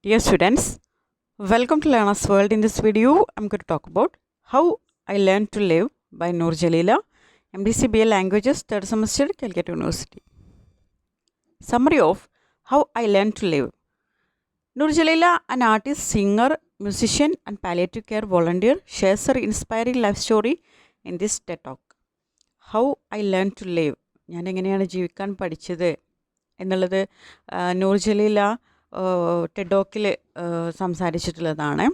Dear students, welcome to Learner's World. In this video, I'm going to talk about How I Learned to Live by Noor Jalila, MDCBA Languages, 3rd semester, Calcutta University. Summary of How I Learned to Live. Noor Jalila, an artist, singer, musician, and palliative care volunteer, shares her inspiring life story in this TED Talk. How I Learned to Live. ഞാൻ എങ്ങനെയാണ് ജീവിക്കാൻ പഠിച്ചത് എന്നുള്ളത് നൂർ ജലീല ടെഡോക്കിൽ സംസാരിച്ചിട്ടുള്ളതാണ്.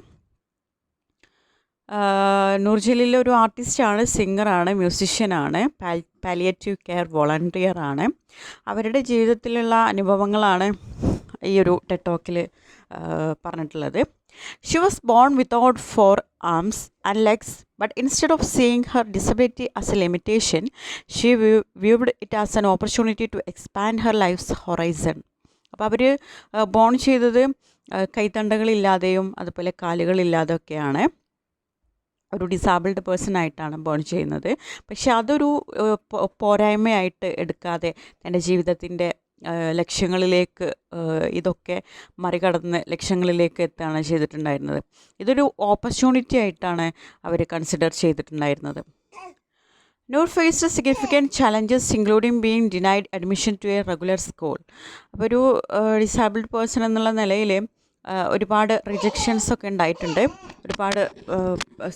നൂർ ജലീല ഒരു ആർട്ടിസ്റ്റാണ്, സിംഗറാണ്, മ്യൂസിഷ്യനാണ്, palliative care വോളണ്ടിയറാണ്. അവരുടെ ജീവിതത്തിലുള്ള അനുഭവങ്ങളാണ് ഈ ഒരു ടെഡോക്കിൽ പറഞ്ഞിട്ടുള്ളത്. She was born without 4 arms and legs, but instead of seeing her disability as a limitation, she viewed it as an opportunity to expand her life's horizon. അപ്പോൾ അവർ ബോൺ ചെയ്തത് കൈത്തണ്ടകളില്ലാതെയും അതുപോലെ കാലുകളില്ലാതെയൊക്കെയാണ്. ഒരു ഡിസാബിൾഡ് പേഴ്സൺ ആയിട്ടാണ് ബോൺ ചെയ്യുന്നത്. പക്ഷെ അതൊരു പോരായ്മയായിട്ട് എടുക്കാതെ തൻ്റെ ജീവിതത്തിൻ്റെ ലക്ഷ്യങ്ങളിലേക്ക് ഇതൊക്കെ മറികടന്ന് ലക്ഷ്യങ്ങളിലേക്ക് എത്തുകയാണ് ചെയ്തിട്ടുണ്ടായിരുന്നത്. ഇതൊരു ഓപ്പർച്യൂണിറ്റി ആയിട്ടാണ് അവർ കൺസിഡർ ചെയ്തിട്ടുണ്ടായിരുന്നത്. Noor faced significant challenges including being denied admission to a regular school. അപ്പോൾ ഒരു ഡിസാബിൾഡ് പേഴ്സൺ എന്നുള്ള നിലയിൽ ഒരുപാട് റിജക്ഷൻസ് ഒക്കെ ഉണ്ടായിട്ടുണ്ട്. ഒരുപാട്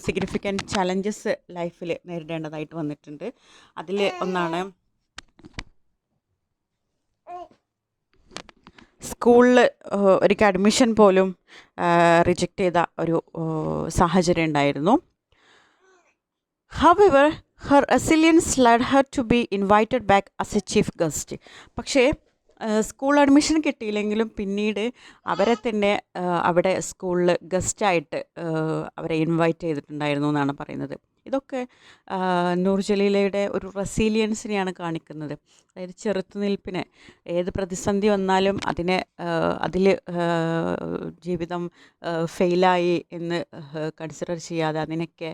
സിഗ്നിഫിക്കൻറ്റ് ചലഞ്ചസ് ലൈഫിൽ നേരിടേണ്ടതായിട്ട് വന്നിട്ടുണ്ട്. അതിൽ ഒന്നാണ് സ്കൂളിൽ ഒരിക്കൽ അഡ്മിഷൻ പോലും റിജക്റ്റ് ചെയ്ത ഒരു സാഹചര്യം ഉണ്ടായിരുന്നു. However, her resilience led her to be invited back as a chief guest. പക്ഷേ സ്കൂൾ അഡ്മിഷൻ കിട്ടിയില്ലെങ്കിലും പിന്നീട് അവരെ തന്നെ അവിടെ സ്കൂളിൽ ഗസ്റ്റായിട്ട് അവരെ ഇൻവൈറ്റ് ചെയ്തിട്ടുണ്ടായിരുന്നു എന്നാണ് പറയുന്നത്. ഇതൊക്കെ നൂർ ജലീലയുടെ ഒരു റെസീലിയൻസിനെയാണ് കാണിക്കുന്നത്. അതായത് ചെറുത്തുനിൽപ്പിന് ഏത് പ്രതിസന്ധി വന്നാലും അതിൽ ജീവിതം ഫെയിലായി എന്ന് കൺസിഡർ ചെയ്യാതെ അതിനൊക്കെ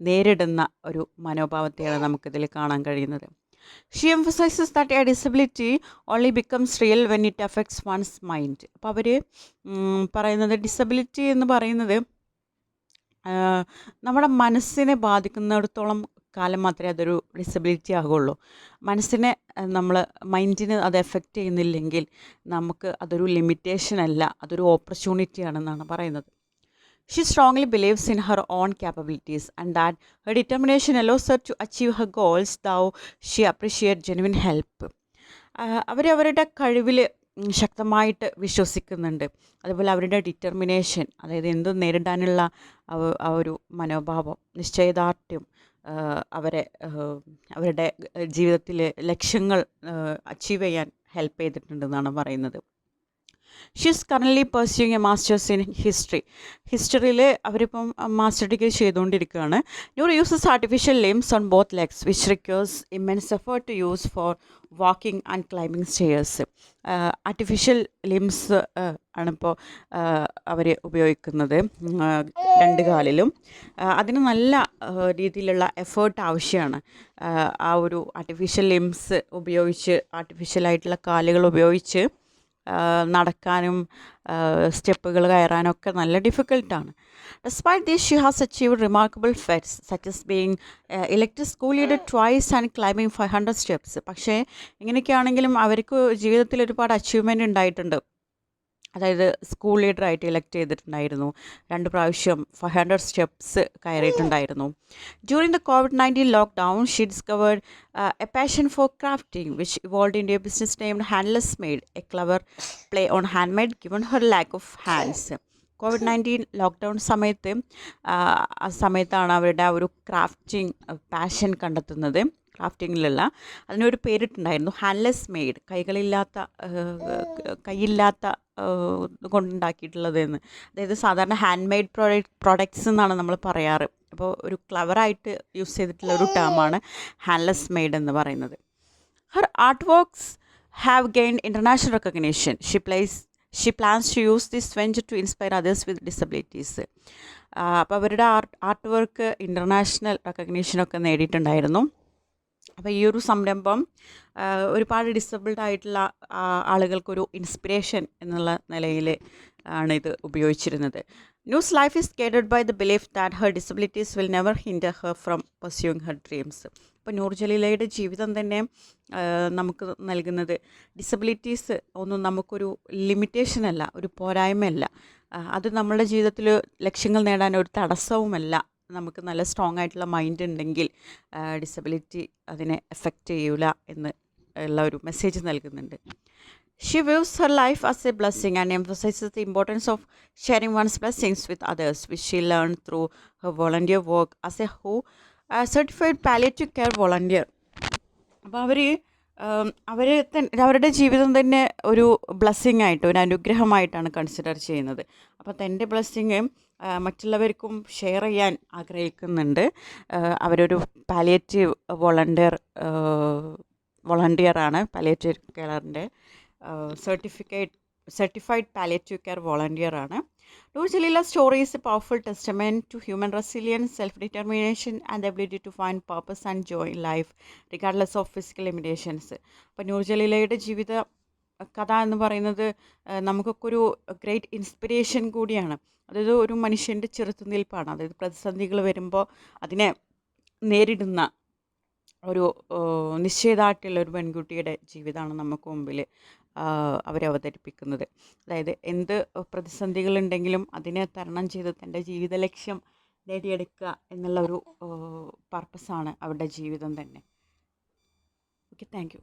നേരിടുന്ന ഒരു മനോഭാവത്തെയാണ് നമുക്കിതിൽ കാണാൻ കഴിയുന്നത്. She emphasizes that a disability only becomes real when it affects one's mind. അപ്പോൾ അവർ പറയുന്നത് ഡിസബിലിറ്റി എന്ന് പറയുന്നത് നമ്മുടെ മനസ്സിനെ ബാധിക്കുന്നിടത്തോളം കാലം മാത്രമേ അതൊരു ഡിസബിലിറ്റി ആകുള്ളൂ. മനസ്സിനെ മൈൻഡിന് അത് എഫക്റ്റ് ചെയ്യുന്നില്ലെങ്കിൽ നമുക്ക് അതൊരു ലിമിറ്റേഷൻ അല്ല, അതൊരു ഓപ്പർച്യൂണിറ്റി ആണെന്നാണ് പറയുന്നത്. She strongly believes in her own capabilities and that her determination allows her to achieve her goals, though she appreciates genuine help. അവരുടെ കഴിവിൽ ശക്തമായിട്ട് വിശ്വസിക്കുന്നുണ്ട്. അതുപോലെ അവരുടെ ഡിറ്റർമിനേഷൻ, അതായത് എന്തും നേരിടാനുള്ള ആ ഒരു മനോഭാവം, നിശ്ചയദാർഢ്യം അവരുടെ ജീവിതത്തിലെ ലക്ഷ്യങ്ങൾ അച്ചീവ് ചെയ്യാൻ ഹെൽപ്പ് ചെയ്തിട്ടുണ്ടെന്നാണ് പറയുന്നത്. She is currently pursuing a masters in ഹിസ്റ്ററിയിൽ അവരിപ്പം മാസ്റ്റർ ഡിഗ്രി ചെയ്തുകൊണ്ടിരിക്കുകയാണ്. Noor uses artificial limbs on both legs which requires immense effort to use for walking and climbing stairs. Artificial limbs ആണിപ്പോൾ അവർ ഉപയോഗിക്കുന്നത് 2 കാലിലും. അതിന് നല്ല രീതിയിലുള്ള എഫേർട്ട് ആവശ്യമാണ്. ആ ഒരു ആർട്ടിഫിഷ്യൽ ലിംസ് ഉപയോഗിച്ച്, ആർട്ടിഫിഷ്യലായിട്ടുള്ള കാലുകൾ ഉപയോഗിച്ച് നടക്കാനും സ്റ്റെപ്പുകൾ കയറാനൊക്കെ നല്ല ഡിഫിക്കൽട്ടാണ്. Despite this, she has achieved remarkable feats such as being elected school leader twice and climbing 500 steps. പക്ഷേ ഇങ്ങനെയൊക്കെയാണെങ്കിലും അവർക്ക് ജീവിതത്തിൽ ഒരുപാട് അച്ചീവ്മെൻ്റ് ഉണ്ടായിട്ടുണ്ട്. അതായത് സ്കൂൾ ലീഡറായിട്ട് ഇലക്ട് ചെയ്തിട്ടുണ്ടായിരുന്നു, 2 പ്രാവശ്യം 500 സ്റ്റെപ്സ് കയറിയിട്ടുണ്ടായിരുന്നു. During the COVID-19 lockdown she discovered a passion for crafting which evolved in a business named Handless Made, a clever play on hand made given her lack of hands. COVID-19 lockdown സമയത്താണ് അവരുടെ ആ ഒരു crafting passion കണ്ടെത്തുന്നത്. ക്രാഫ്റ്റിങ്ങിലുള്ള അതിനൊരു പേരിട്ടുണ്ടായിരുന്നു, ഹാൻഡ്ലെസ് made, കൈയില്ലാത്ത കൊണ്ടുണ്ടാക്കിയിട്ടുള്ളത് എന്ന്. അതായത് സാധാരണ hand made products എന്നാണ് നമ്മൾ പറയാറ്. അപ്പോൾ ഒരു ക്ലവറായിട്ട് യൂസ് ചെയ്തിട്ടുള്ള ഒരു ടേമാണ് ഹാൻഡ്ലെസ് മെയ്ഡ് എന്ന് പറയുന്നത്. Her art works have gained international recognition. She plans to use this venture to inspire others with disabilities. അപ്പോൾ അവരുടെ ആർട്ട് വർക്ക് ഇൻ്റർനാഷണൽ റെക്കഗ്നീഷനൊക്കെ നേടിയിട്ടുണ്ടായിരുന്നു. അപ്പോൾ ഈ ഒരു സംരംഭം ഒരുപാട് ഡിസബിൾഡ് ആയിട്ടുള്ള ആളുകൾക്കൊരു ഇൻസ്പിറേഷൻ എന്നുള്ള നിലയിൽ ആണ് ഇത് ഉപയോഗിച്ചിരുന്നത്. News life is guided by the belief that her disabilities will never hinder her from pursuing her dreams. ഇപ്പോൾ നൂർ ജലീലയുടെ ജീവിതം തന്നെ നമുക്ക് നൽകുന്നത് ഡിസബിലിറ്റീസ് ഒന്നും നമുക്കൊരു ലിമിറ്റേഷനല്ല, ഒരു പോരായ്മയല്ല. അത് നമ്മളുടെ ജീവിതത്തിൽ ലക്ഷ്യങ്ങൾ നേടാൻ ഒരു തടസ്സവുമല്ല. നമുക്ക് നല്ല സ്ട്രോങ് ആയിട്ടുള്ള മൈൻഡ് ഉണ്ടെങ്കിൽ ഡിസബിലിറ്റി അതിനെ എഫക്റ്റ് ചെയ്യൂല എന്ന് ഉള്ള ഒരു മെസ്സേജ് നൽകുന്നുണ്ട്. She views her life as a blessing and emphasizes the importance of sharing one's blessings with others, which she learned through her volunteer work as a certified palliative care volunteer. അപ്പോൾ അവരുടെ ജീവിതം തന്നെ ഒരു blessing ആയിട്ട്, ഒരു അനുഗ്രഹമായിട്ടാണ് consider ചെയ്യുന്നത്. അപ്പോൾ തൻ്റെ ബ്ലെസ്സിങ് മറ്റുള്ളവർക്കും ഷെയർ ചെയ്യാൻ ആഗ്രഹിക്കുന്നുണ്ട്. അവരൊരു പാലിയേറ്റീവ് വോളണ്ടിയറാണ്, പാലിയേറ്റീവ് കെയറിൻ്റെ സർട്ടിഫൈഡ് പാലിയേറ്റീവ് കെയർ വോളണ്ടിയറാണ്. Noor Jalila's story is a powerful testament to human resilience, self-determination, and the ability to find purpose and joy in life, regardless of physical limitations. അപ്പോൾ നൂർ ജലീലയുടെ ജീവിത കഥ എന്ന് പറയുന്നത് നമുക്കൊക്കെ ഒരു ഗ്രേറ്റ് ഇൻസ്പിരേഷൻ കൂടിയാണ്. അതായത് ഒരു മനുഷ്യൻ്റെ ചെറുത്തുനിൽപ്പാണ്. അതായത് പ്രതിസന്ധികൾ വരുമ്പോൾ അതിനെ നേരിടുന്ന ഒരു നിശ്ചയദാർഢ്യമുള്ള ഒരു പെൺകുട്ടിയുടെ ജീവിതമാണ് നമുക്ക് മുമ്പിൽ അവരവതരിപ്പിക്കുന്നത്. അതായത് എന്ത് പ്രതിസന്ധികളുണ്ടെങ്കിലും അതിനെ തരണം ചെയ്ത് തൻ്റെ ജീവിത ലക്ഷ്യം നേടിയെടുക്കുക എന്നുള്ള ഒരു പർപ്പസാണ് അവരുടെ ജീവിതം തന്നെ. Okay, thank you.